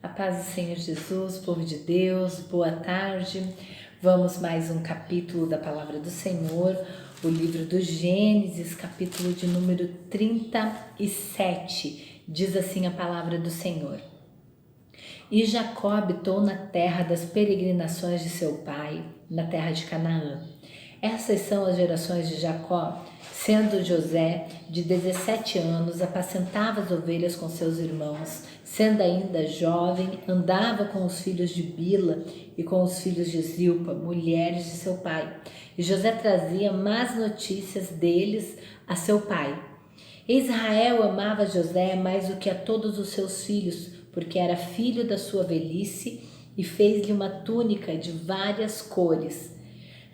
A paz do Senhor Jesus, povo de Deus, boa tarde. Vamos mais um capítulo da Palavra do Senhor, o livro do Gênesis, capítulo de número 37. Diz assim a Palavra do Senhor. E Jacó habitou na terra das peregrinações de seu pai, na terra de Canaã. Essas são as gerações de Jacó. Sendo José de 17 anos, apacentava as ovelhas com seus irmãos. Sendo ainda jovem, andava com os filhos de Bila e com os filhos de Zilpa, mulheres de seu pai. E José trazia más notícias deles a seu pai. Israel amava José mais do que a todos os seus filhos, porque era filho da sua velhice, e fez-lhe uma túnica de várias cores.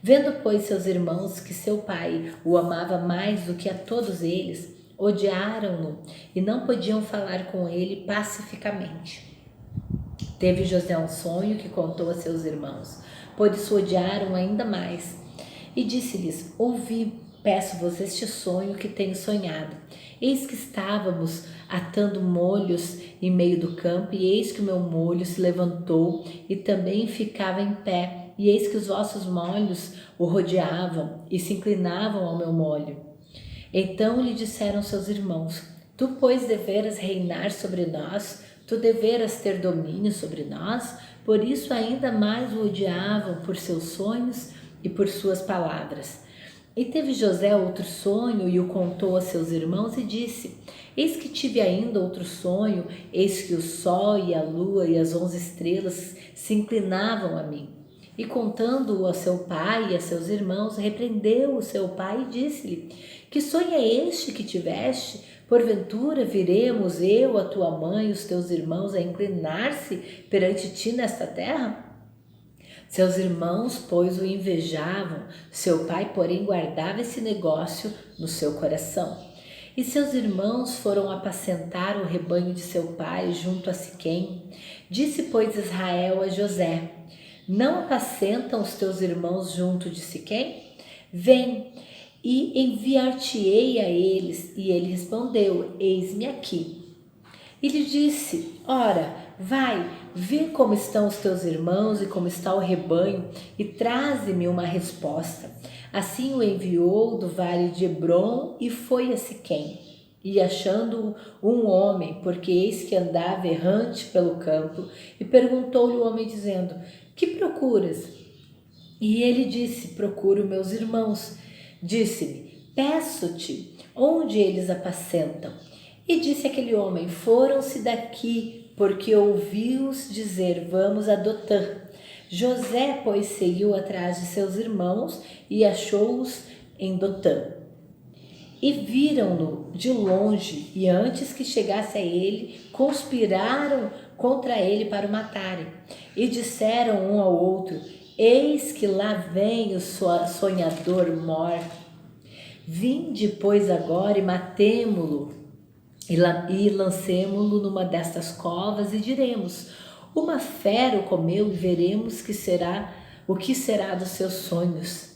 Vendo, pois, seus irmãos que seu pai o amava mais do que a todos eles, odiaram-no e não podiam falar com ele pacificamente. Teve José um sonho que contou a seus irmãos, por isso odiaram ainda mais. E disse-lhes: Ouvi, peço-vos este sonho que tenho sonhado. Eis que estávamos atando molhos em meio do campo, e eis que o meu molho se levantou e também ficava em pé. E eis que os vossos molhos o rodeavam e se inclinavam ao meu molho. Então lhe disseram seus irmãos: Tu, pois, deveras reinar sobre nós, tu deveras ter domínio sobre nós. Por isso ainda mais o odiavam por seus sonhos e por suas palavras. E teve José outro sonho e o contou a seus irmãos e disse: Eis que tive ainda outro sonho, eis que o sol e a lua e as 11 estrelas se inclinavam a mim. E contando-o a seu pai e a seus irmãos, repreendeu o seu pai e disse-lhe: Que sonho é este que tiveste? Porventura viremos eu, a tua mãe e os teus irmãos a inclinar-se perante ti nesta terra? Seus irmãos, pois, o invejavam, seu pai, porém, guardava esse negócio no seu coração. E seus irmãos foram apacentar o rebanho de seu pai junto a Siquém. Disse, pois, Israel a José: Não apacentam os teus irmãos junto de Siquém? Vem, e enviar-te-ei a eles. E ele respondeu: Eis-me aqui. E lhe disse: Ora, vai, vê como estão os teus irmãos e como está o rebanho, e traze-me uma resposta. Assim o enviou do vale de Hebrom e foi a Siquém. E achando um homem, porque eis que andava errante pelo campo, e perguntou-lhe o homem dizendo: Que procuras? E ele disse: Procuro meus irmãos. Disse-lhe: Peço-te, onde eles apacentam? E disse aquele homem: Foram-se daqui, porque ouvi-os dizer: Vamos a Dotã. José, pois, seguiu atrás de seus irmãos e achou-os em Dotã. E viram-no de longe, e antes que chegasse a ele, conspiraram contra ele para o matarem. E disseram um ao outro: Eis que lá vem o sonhador mor. Vinde, pois, agora e matemo-lo, e lancemo-lo numa destas covas, e diremos: Uma fera o comeu, e veremos o que será dos seus sonhos.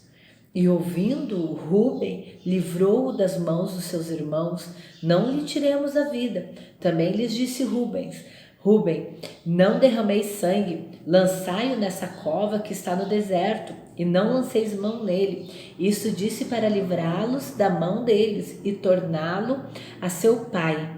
E ouvindo-o, Rúben livrou-o das mãos dos seus irmãos: Não lhe tiremos a vida. Também lhes disse Rúben: Não derrameis sangue, lançai-o nessa cova que está no deserto, e não lanceis mão nele. Isso disse para livrá-los da mão deles e torná-lo a seu pai.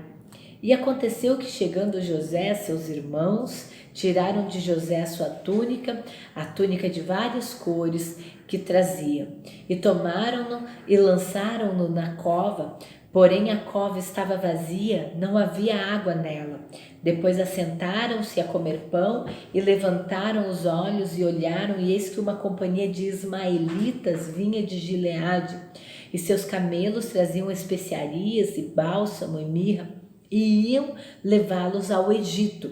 E aconteceu que, chegando José, seus irmãos tiraram de José a sua túnica, a túnica de várias cores que trazia, e tomaram-no e lançaram-no na cova. Porém a cova estava vazia, não havia água nela. Depois assentaram-se a comer pão e levantaram os olhos e olharam, e eis que uma companhia de ismaelitas vinha de Gileade, e seus camelos traziam especiarias e bálsamo e mirra, e iam levá-los ao Egito.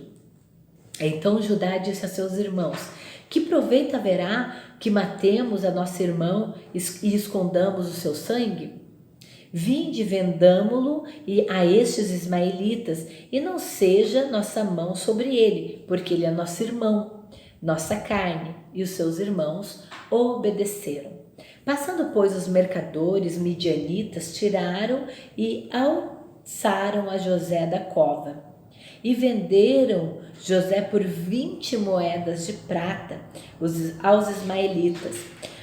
Então Judá disse a seus irmãos: Que proveito haverá que matemos a nosso irmão e escondamos o seu sangue? Vinde, vendamo-lo a estes ismaelitas, e não seja nossa mão sobre ele, porque ele é nosso irmão, nossa carne. E os seus irmãos obedeceram. Passando, pois, os mercadores midianitas, tiraram e alçaram a José da cova, e venderam José por 20 moedas de prata aos ismaelitas,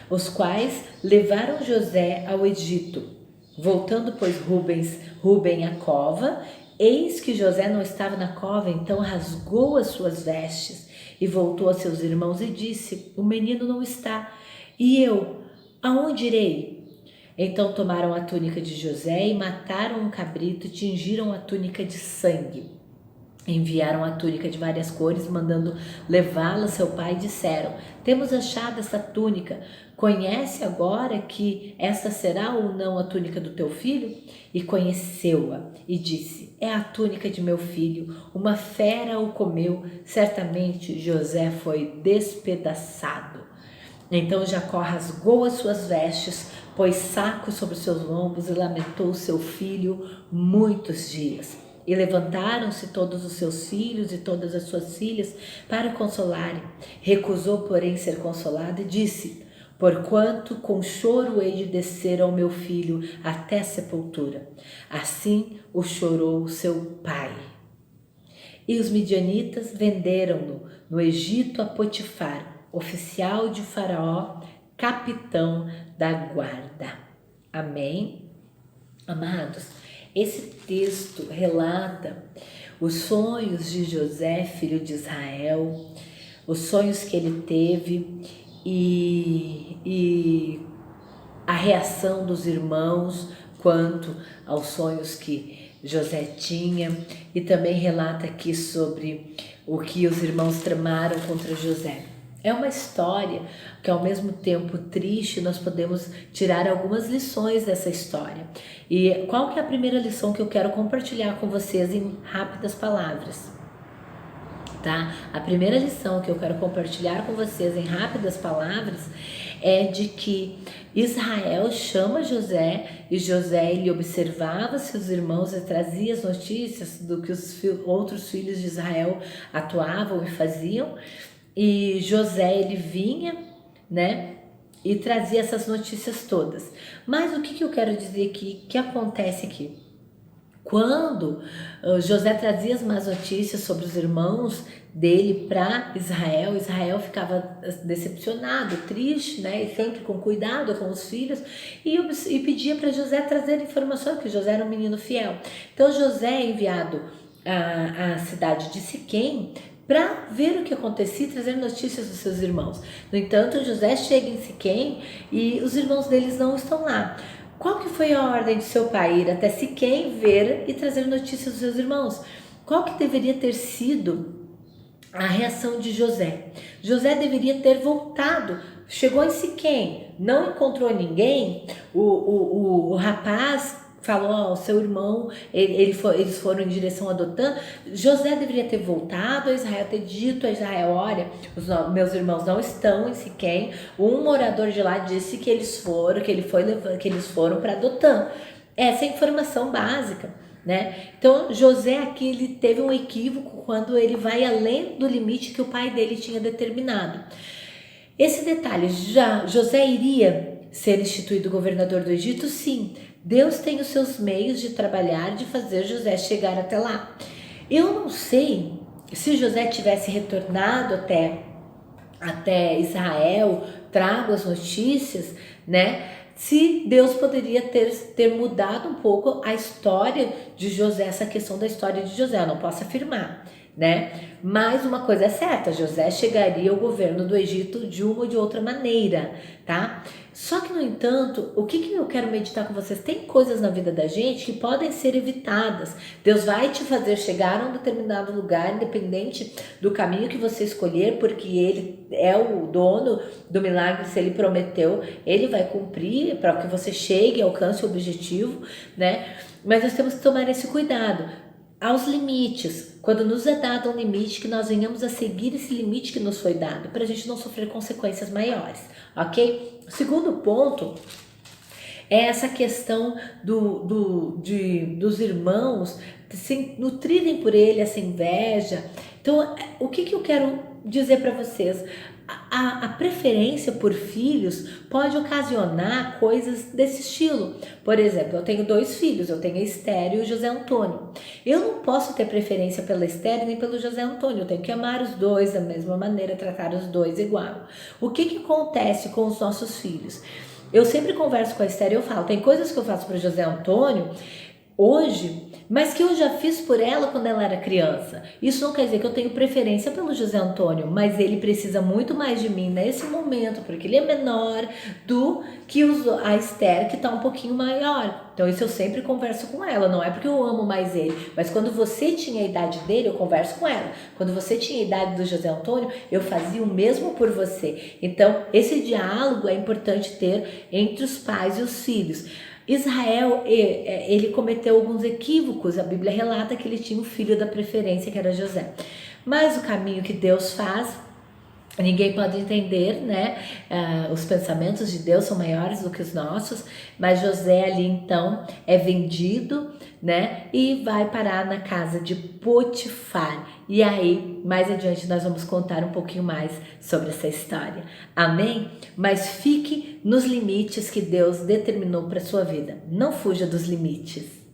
os quais levaram José ao Egito. Voltando, pois, Rubem à cova, eis que José não estava na cova, então rasgou as suas vestes e voltou a seus irmãos e disse: o menino não está, e eu, aonde irei? Então tomaram a túnica de José e mataram um cabrito e tingiram a túnica de sangue. Enviaram a túnica de várias cores, mandando levá-la a seu pai, e disseram: temos achado esta túnica, conhece agora que esta será ou não a túnica do teu filho? E conheceu-a e disse: é a túnica de meu filho, uma fera o comeu, certamente José foi despedaçado. Então Jacó rasgou as suas vestes, pôs saco sobre os seus lombos e lamentou seu filho muitos dias. E levantaram-se todos os seus filhos e todas as suas filhas para o consolarem. Recusou, porém, ser consolado e disse: porquanto com choro hei de descer ao meu filho até a sepultura. Assim o chorou seu pai. E os midianitas venderam-no no Egito a Potifar, oficial de Faraó, capitão da guarda. Amém? Amados, esse texto relata os sonhos de José, filho de Israel, os sonhos que ele teve e a reação dos irmãos quanto aos sonhos que José tinha, e também relata aqui sobre o que os irmãos tramaram contra José. É uma história que, ao mesmo tempo triste, nós podemos tirar algumas lições dessa história. E qual que é a primeira lição que eu quero compartilhar com vocês em rápidas palavras? Tá? A primeira lição que eu quero compartilhar com vocês em rápidas palavras é de que Israel chama José e José ele observava seus irmãos e trazia as notícias do que os outros filhos de Israel atuavam e faziam. E José ele vinha, né, e trazia essas notícias todas. Mas o que eu quero dizer aqui, que acontece aqui? Quando José trazia as más notícias sobre os irmãos dele para Israel, Israel ficava decepcionado, triste, né, e sempre com cuidado com os filhos, e pedia para José trazer informações, que José era um menino fiel. Então José é enviado à cidade de Siquém para ver o que acontecia e trazer notícias dos seus irmãos. No entanto, José chega em Siquém e os irmãos deles não estão lá. Qual que foi a ordem de seu pai? Ir até Siquém, ver e trazer notícias dos seus irmãos. Qual que deveria ter sido a reação de José? José deveria ter voltado. Chegou em Siquém, não encontrou ninguém, o rapaz falou, o seu irmão, eles foram em direção a Dotã. José deveria ter voltado a Israel, ter dito a Israel: olha, meus irmãos não estão em Siquém. Um morador de lá disse que eles foram para Dotã. Essa é a informação básica, né? Então José aqui ele teve um equívoco quando ele vai além do limite que o pai dele tinha determinado. Esse detalhe, José iria ser instituído governador do Egito? Sim. Deus tem os seus meios de trabalhar, de fazer José chegar até lá. Eu não sei se José tivesse retornado até Israel, trago as notícias, né? Se Deus poderia ter mudado um pouco a história de José, essa questão da história de José, eu não posso afirmar, né? Mas uma coisa é certa, José chegaria ao governo do Egito de uma ou de outra maneira, tá? Só que, no entanto, o que eu quero meditar com vocês? Tem coisas na vida da gente que podem ser evitadas. Deus vai te fazer chegar a um determinado lugar, independente do caminho que você escolher, porque Ele é o dono do milagre. Se Ele prometeu, Ele vai cumprir para que você chegue e alcance o objetivo, né? Mas nós temos que tomar esse cuidado aos limites, quando nos é dado um limite, que nós venhamos a seguir esse limite que nos foi dado, para a gente não sofrer consequências maiores, ok? O segundo ponto é essa questão dos irmãos se nutrirem por ele, essa inveja. Então, o que eu quero dizer para vocês? A preferência por filhos pode ocasionar coisas desse estilo. Por exemplo, eu tenho 2 filhos, eu tenho a Esther e o José Antônio. Eu não posso ter preferência pela Esther nem pelo José Antônio, eu tenho que amar os dois da mesma maneira, tratar os dois igual. O que acontece com os nossos filhos? Eu sempre converso com a Esther e eu falo, tem coisas que eu faço para o José Antônio hoje, mas que eu já fiz por ela quando ela era criança. Isso não quer dizer que eu tenho preferência pelo José Antônio, mas ele precisa muito mais de mim nesse momento, porque ele é menor do que a Esther, que está um pouquinho maior. Então isso eu sempre converso com ela, não é porque eu amo mais ele, mas quando você tinha a idade dele, eu converso com ela. Quando você tinha a idade do José Antônio, eu fazia o mesmo por você. Então esse diálogo é importante ter entre os pais e os filhos. Israel, ele cometeu alguns equívocos, a Bíblia relata que ele tinha um filho da preferência, que era José. Mas o caminho que Deus faz, ninguém pode entender, né? Os pensamentos de Deus são maiores do que os nossos, mas José ali então é vendido, né? E vai parar na casa de Potifar. E aí, mais adiante, nós vamos contar um pouquinho mais sobre essa história. Amém? Mas fique nos limites que Deus determinou para sua vida. Não fuja dos limites.